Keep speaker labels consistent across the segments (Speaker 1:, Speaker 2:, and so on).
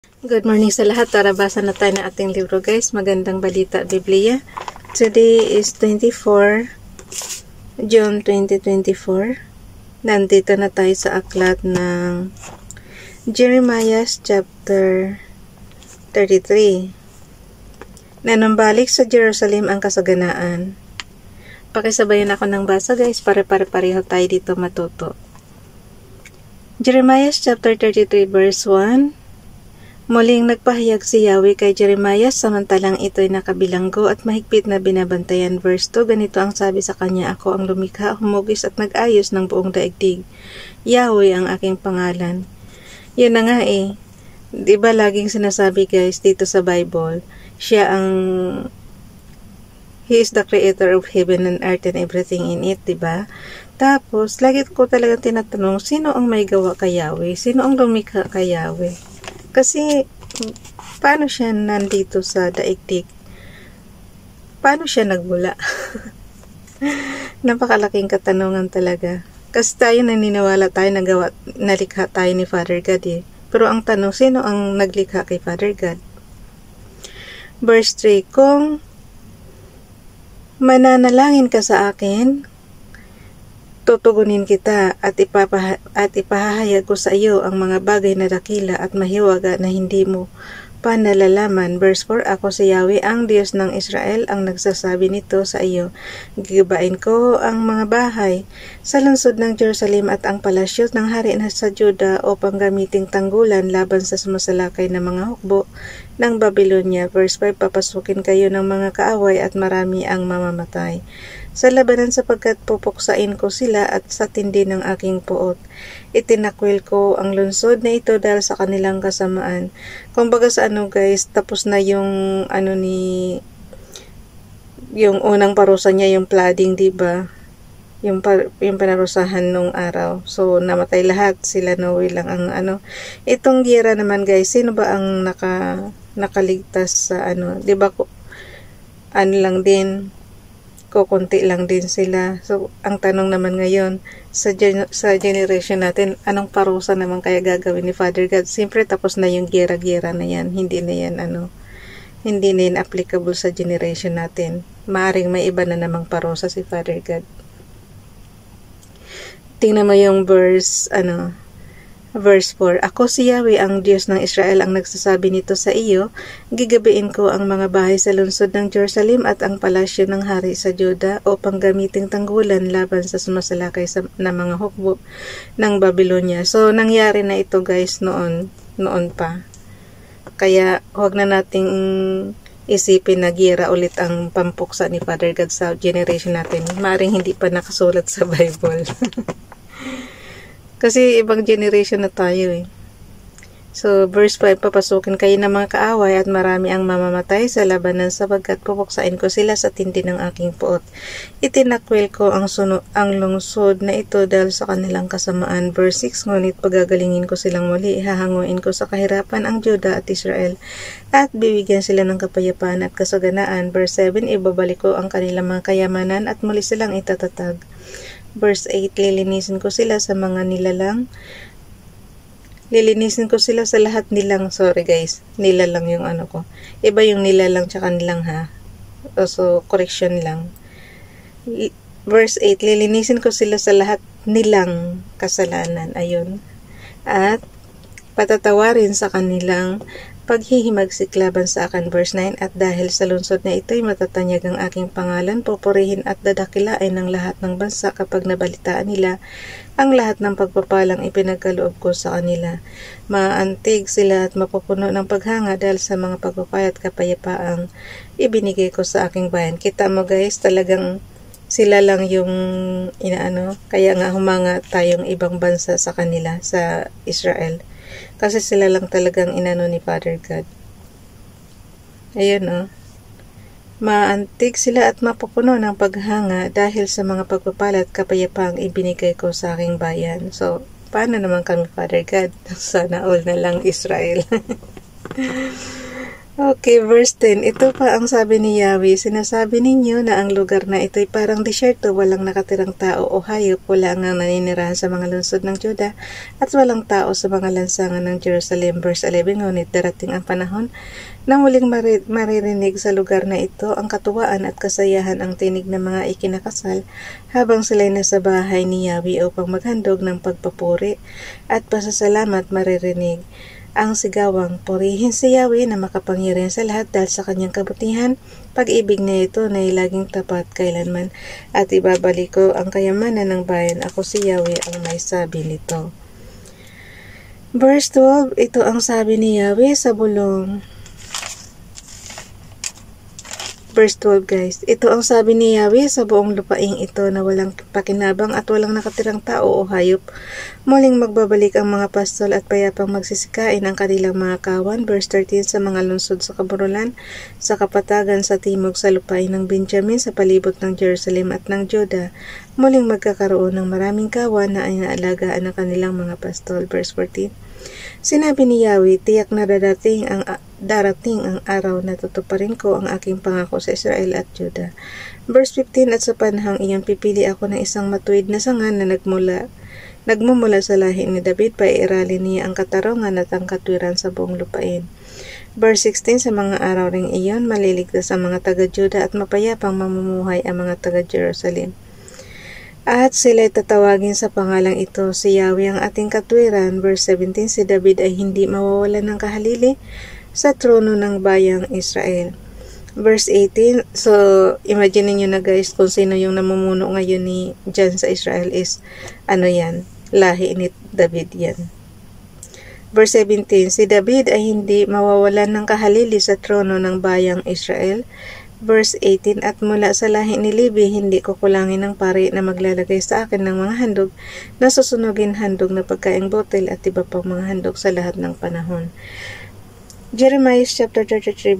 Speaker 1: Good morning sa lahat. Tara, basa na tayo ng ating libro, guys. Magandang balita, Biblia. Today is 24 June 2024. Nandito na tayo sa aklat ng Jeremiah chapter 33. Nanumbalik sa Jerusalem ang kasaganaan. Pakisabayan ako ng basa, guys. Pare-pareho tayo dito matuto. Jeremiah chapter 33 verse 1. Muling nagpahayag si Yahweh kay Jeremiah samantalang ito'y nakabilanggo at mahigpit na binabantayan. Verse 2, ganito ang sabi sa kanya, ako ang lumikha, humugis at nag-ayos ng buong daigdig. Yahweh ang aking pangalan. Yun na nga eh. Diba laging sinasabi, guys, dito sa Bible, He is the creator of heaven and earth and everything in it, diba? Tapos, lagi ko talagang tinatanong, sino ang may gawa kay Yahweh? Sino ang lumikha kay Yahweh? Kasi, paano siya nandito sa daigdig? Paano siya nagmula? Napakalaking katanungan talaga. Kasi tayo naniniwala tayo nalikha tayo ni Father God eh. Pero ang tanong, sino ang naglikha kay Father God? Verse 3, kung mananalangin ka sa akin, tutugunin kita at ipahahayag ko sa iyo ang mga bagay na dakila at mahiwaga na hindi mo pa nalalaman. Verse 4, ako si Yahweh, ang Diyos ng Israel, ang nagsasabi nito sa iyo. Gigibain ko ang mga bahay sa lungsod ng Jerusalem at ang palasyo ng hari na sa Juda upang gamiting tanggulan laban sa sumasalakay na mga hukbo ng Babylonia. Verse 5, papasukin kayo ng mga kaaway at marami ang mamamatay sa labanan sapagkat pupuksain ko sila at sa tindi ng aking puot. Itinakwil ko ang lungsod na ito dahil sa kanilang kasamaan. Kumbaga sa guys, tapos na yung yung unang parusa niya, yung flooding, diba? Yung panarusahan nung araw. So, namatay lahat. Sila Noe lang ang Itong giyera naman, guys, sino ba ang nakaligtas sa diba? Lang din, kukunti lang din sila. So, ang tanong naman ngayon, sa generation natin, anong parusa naman kaya gagawin ni Father God? Siyempre, tapos na yung gera-gera na yan. Hindi na yan, hindi na yan applicable sa generation natin. Maaring may iba na namang parusa si Father God. Tingnan mo yung verse 4, ako si Yahweh, ang Diyos ng Israel, ang nagsasabi nito sa iyo, gigabiin ko ang mga bahay sa lungsod ng Jerusalem at ang palasyo ng hari sa Juda upang gamiting tanggulan laban sa sumasalakay na mga hukbo ng Babylonia. So, nangyari na ito, guys, noon pa. Kaya, huwag na nating isipin na gira ulit ang pampuksa ni Father God sa generation natin. Maaring hindi pa nakasulat sa Bible. Kasi ibang generation na tayo eh. So, verse 5, papasukin kayo ng mga kaaway at marami ang mamamatay sa labanan sapagkat pupuksain ko sila sa tindi ng aking puot. Itinakwil ko ang lungsod na ito dahil sa kanilang kasamaan. Verse 6, ngunit pagagalingin ko silang muli, hahanguin ko sa kahirapan ang Juda at Israel at bibigyan sila ng kapayapaan at kasaganaan. Verse 7, ibabalik ko ang kanilang mga kayamanan at muli silang itatatag. Verse 8, lilinisin ko sila sa lahat nilang, sorry guys, nilalang yung ko. Iba yung nilalang tsaka nilang ha. So, correction lang. Verse 8, lilinisin ko sila sa lahat nilang kasalanan. Ayun. At patatawarin sa kanilang paghihimagsik laban sa akin. Verse 9, at dahil sa lungsod na ito'y matatanyag ang aking pangalan, pupurihin at dadakilain ng lahat ng bansa kapag nabalitaan nila ang lahat ng pagpapalang ipinagkaloob ko sa kanila. Maantig sila at mapupuno ng paghanga dahil sa mga pagpapay at kapayapaang ibinigay ko sa aking bayan. Kita mo, guys, talagang sila lang yung kaya nga humanga tayong ibang bansa sa kanila, sa Israel. Kasi sila lang talagang ni Father God. Ayun maantig sila at mapupuno ng paghanga dahil sa mga pagpapala at kapayapaang ibinigay ko sa aking bayan. So, paano naman kami, Father God? Sana all na lang Israel. Okay, verse 10. Ito pa ang sabi ni Yahweh, sinasabi ninyo na ang lugar na ito'y parang disyerto, walang nakatirang tao o hayop, wala ang naninirahan sa mga lungsod ng Juda, at walang tao sa mga lansangan ng Jerusalem. Verse 11. Ngunit darating ang panahon na muling maririnig sa lugar na ito ang katuwaan at kasayahan ang tinig ng mga ikinakasal habang sila'y nasa bahay ni Yahweh upang maghandog ng pagpapuri at pasasalamat. Maririnig ang sigawang, purihin si Yahweh na makapangyarihan sa lahat dahil sa kanyang kabutihan, pag-ibig niya ito na laging tapat kailanman, at ibabalik ko ang kayamanan ng bayan. Ako si Yahweh ang may sabi nito. Verse 12, ito ang sabi ni Yahweh sa bulong. Verse 12 guys, ito ang sabi ni Yahweh sa buong lupaing ito na walang pakinabang at walang nakatirang tao o hayop. Muling magbabalik ang mga pastol at payapang magsisikain ang kanilang mga kawan. Verse 13, sa mga lungsod sa kaburulan, sa kapatagan sa timog, sa lupain ng Benjamin, sa palibot ng Jerusalem at ng Juda, muling magkakaroon ng maraming kawan na inaalagaan ng kanilang mga pastol. Verse 14, sinabi ni Yahweh, tiyak na darating ang araw na tutuparin ko ang aking pangako sa Israel at Juda. Verse 15, at sa panahang iyon pipili ako ng isang matuwid na sanga na nagmumula sa lahi ni David, paiiralin niya ang katarungan at ang katwiran sa buong lupain. Verse 16, sa mga araw ring iyon maliligtas ang mga taga-Juda at mapayapang mamumuhay ang mga taga-Jerusalem. At sila'y tatawagin sa pangalang ito, si Yahweh ang ating katwiran. Verse 17, si David ay hindi mawawalan ng kahalili sa trono ng bayang Israel. Verse 18, so imagine niyo na guys kung sino yung namumuno ngayon ni dyan sa Israel is yan, lahi ni David yan. Verse 17, si David ay hindi mawawalan ng kahalili sa trono ng bayang Israel. Verse 18, at mula sa lahi ni Levi, hindi kukulangin ng pari na maglalagay sa akin ng mga handog na susunugin handog na pagkaing botel at iba pang mga handog sa lahat ng panahon. Jeremiah chapter 33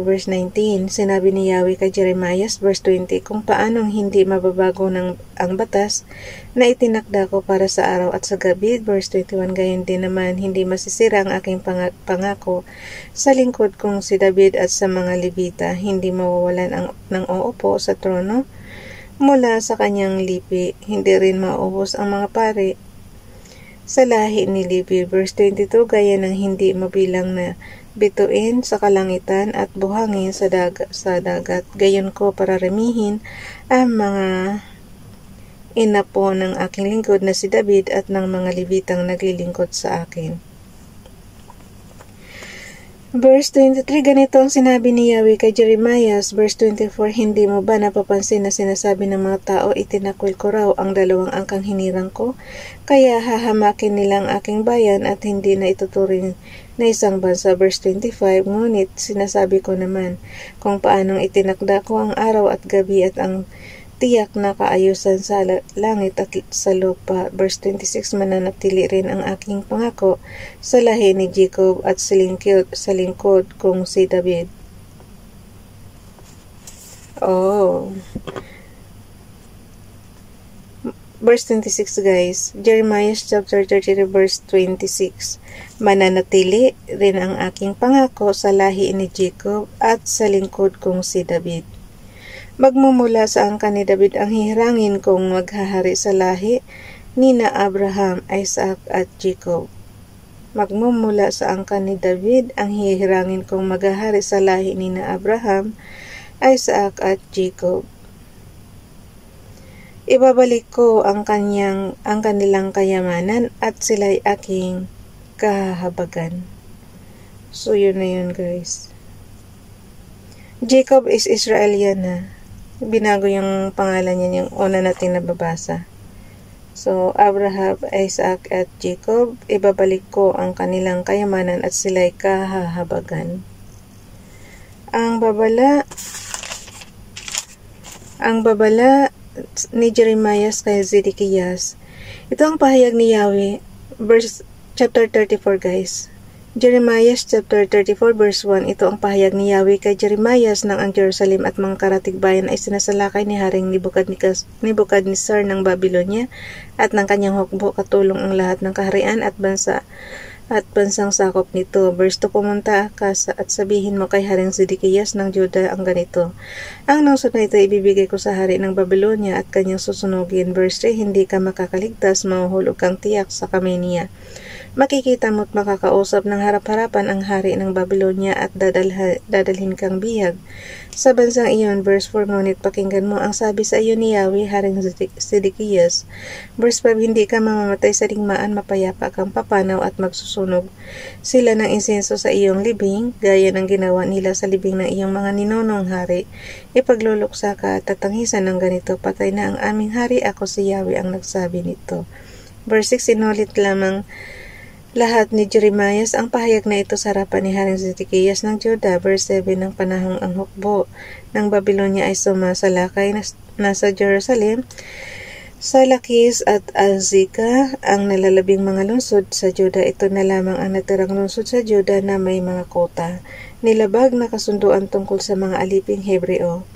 Speaker 1: verse 19, sinabi ni Yahweh kay Jeremiah, verse 20, kung paanong hindi mababago ang batas na itinakda ko para sa araw at sa gabi. Verse 21, gayon din naman hindi masisira ang aking pangako sa lingkod kong si David at sa mga Levita, hindi mawawalan ng uupo sa trono mula sa kanyang lipi, hindi rin maubos ang mga pari sa lahi ni Levi. Verse 22, gaya ng hindi mabilang na bituin sa kalangitan at buhangin sa dagat, gayon ko para remihin ang mga inapo ng aking lingkod na si David at ng mga Levitang naglilingkod sa akin. Verse 23, ganito ang sinabi ni Yahweh kay Jeremiah. Verse 24, hindi mo ba napapansin na sinasabi ng mga tao, itinakwil ko raw ang 2 angkang hinirang ko, kaya hahamakin nila ang aking bayan at hindi na ituturing na isang bansa. Verse 25, ngunit sinasabi ko naman kung paanong itinakda ko ang araw at gabi at ang tiyak na kaayusan sa langit at sa lupa. Verse 26, mananatili rin ang aking pangako sa lahi ni Jacob at sa lingkod kong si David. Verse 26 guys, Jeremiah chapter 33 verse 26, mananatili rin ang aking pangako sa lahi ni Jacob at sa lingkod kong si David. Magmumula sa angkan ni David ang hihirangin kong maghahari sa lahi ni na Abraham, Isaac at Jacob. Magmumula sa angkan ni David ang hihirangin kong maghahari sa lahi ni na Abraham, Isaac at Jacob. Ibabalik ko ang kanilang kayamanan at sila'y aking kahabagan. So yun na yun guys. Jacob is Israel yan na. Binago yung pangalan niya yung una natin nababasa. So, Abraham, Isaac at Jacob, ibabalik ko ang kanilang kayamanan at sila'y kahahabagan. Ang babala ni Jeremiah kay Zedekias. Ito ang pahayag ni Yahweh, chapter 34 guys. Jeremiah chapter 34 verse 1, ito ang pahayag ni Yahweh kay Jeremiah nang ang Jerusalem at mga karatig bayan ay sinasalakay ni Haring Nebukadnezar ng Babylonia at ng kanyang hukbo katulong ang lahat ng kaharian at bansa at bansang sakop nito. Verse 2, pumunta ka at sabihin mo kay Haring Zedekias ng Juda ang ganito. Ang lungsod na ito ibibigay ko sa hari ng Babylonia at kanyang susunugin. Verse 3, hindi ka makakaligtas, mahuhulog kang tiyak sa kamay niya. Makikita mo't makakausap ng harap-harapan ang hari ng Babylonia at dadalhin kang bihag sa bansang iyon. Verse 4, ngunit pakinggan mo ang sabi sa iyo ni Yahweh, Haring Zedekias. Verse 5, hindi ka mamamatay sa digmaan, mapayapa kang papanaw at magsusunog sila ng insenso sa iyong libing, gaya ng ginawa nila sa libing ng iyong mga ninunong hari. Ipagluluksa ka at tatanghisan ng ganito, patay na ang aming hari, ako si Yahweh ang nagsabi nito. Verse 6, sinulit lamang lahat ni Jeremias ang pahayag na ito sa harapan ni Haring Zedekias ng Juda. Verse 7, ng panahong ang hukbo ng Babylonia ay sumasalakay nasa Jerusalem, sa Lakis at Azekah, ang nalalabing mga lungsod sa Juda. Ito na lamang ang natirang lungsod sa Juda na may mga kota. Nilabag na kasunduan tungkol sa mga aliping Hebreo.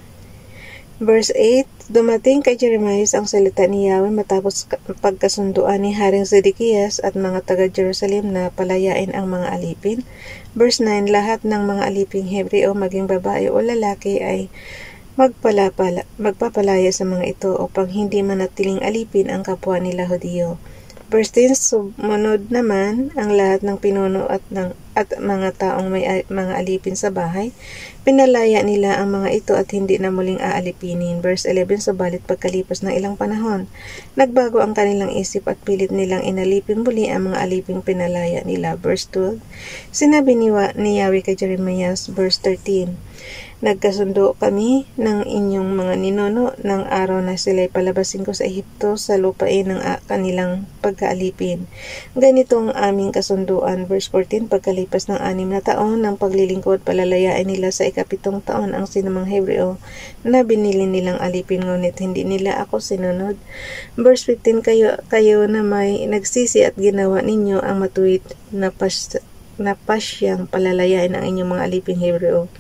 Speaker 1: Verse 8, dumating kay Jeremias ang salita ni Yahweh matapos pagkasunduan ni Haring Zedekias at mga taga-Jerusalem na palayain ang mga alipin. Verse 9, lahat ng mga aliping Hebreo, maging babae o lalaki, ay magpapalaya sa mga ito upang hindi manatiling alipin ang kapwa nila Hudiyo. Verse 10, sumunod naman ang lahat ng pinuno at mga taong may mga alipin sa bahay. Pinalaya nila ang mga ito at hindi na muling aalipinin. Verse 11, subalit pagkalipas ng ilang panahon, nagbago ang kanilang isip at pilit nilang inalipin muli ang mga aliping pinalaya nila. Verse 12, sinabi ni Yahweh kay Jeremias. Verse 13, nagkasundo kami ng inyong mga ninuno ng araw na sila'y palabasin ko sa Ehipto sa lupain ng kanilang pagkaalipin. Ganito ang aming kasunduan. Verse 14, pagkalipas ng 6 na taon ng paglilingkod, palalayain nila sa 7th taon ang sinumang Hebreo na binili nilang alipin, ngunit hindi nila ako sinunod. Verse 15, kayo na may nagsisi at ginawa ninyo ang matuwid na pasyang palalayain ang inyong mga aliping Hebreo.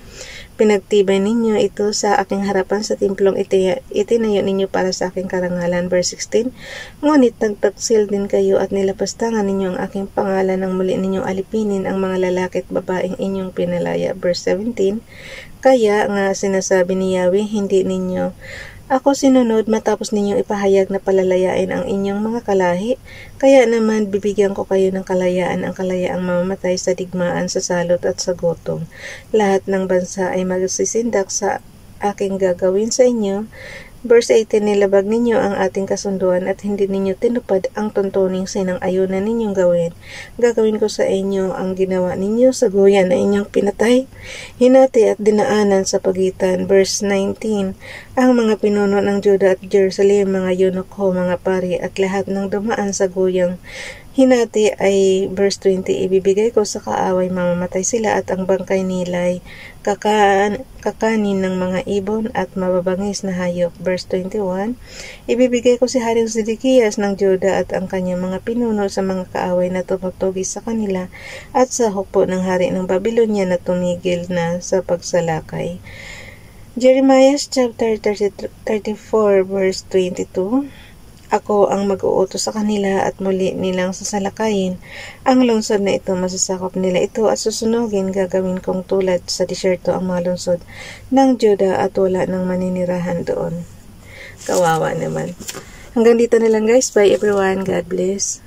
Speaker 1: Pinagtibay ninyo ito sa aking harapan sa timplong itinayo ninyo para sa aking karangalan. Verse 16, ngunit nagtaksil din kayo at nilapastangan ninyo ang aking pangalan nang muli ninyong alipinin ang mga lalaki at babaeng inyong pinalaya. Verse 17, kaya nga sinasabi ni Yahweh, hindi ninyo ako sinunod matapos ninyong ipahayag na palalayain ang inyong mga kalahi. Kaya naman bibigyan ko kayo ng kalayaan, ang kalayaang mamamatay sa digmaan, sa salot at sa gutom. Lahat ng bansa ay magsisindak sa aking gagawin sa inyo. Verse 18, nilabag ninyo ang ating kasunduan at hindi ninyo tinupad ang tuntuning sinang-ayunan ninyong gawin. Gagawin ko sa inyo ang ginawa ninyo sa guyan na inyong pinatay, hinati at dinaanan sa pagitan. Verse 19, ang mga pinuno ng Juda at Jerusalem, mga eunuko, mga pari at lahat ng dumaan sa guyang hinati ay, verse 20, ibibigay ko sa kaaway, mamamatay sila at ang bangkay nila'y kakanin ng mga ibon at mababangis na hayop. Verse 21, ibibigay ko si Haring Zedekias ng Juda at ang kanyang mga pinuno sa mga kaaway na tumutugis sa kanila at sa hukbo ng hari ng Babylonia na tumigil na sa pagsalakay. Jeremiah chapter 34 verse 22, ako ang mag-uutos sa kanila at muli nilang sasalakayin ang lungsod na ito, masasakop nila ito at susunugin. Gagawin kong tulad sa disyerto ang mga lungsod ng Juda at wala nang maninirahan doon. Kawawa naman. Hanggang dito na lang guys. Bye everyone. God bless.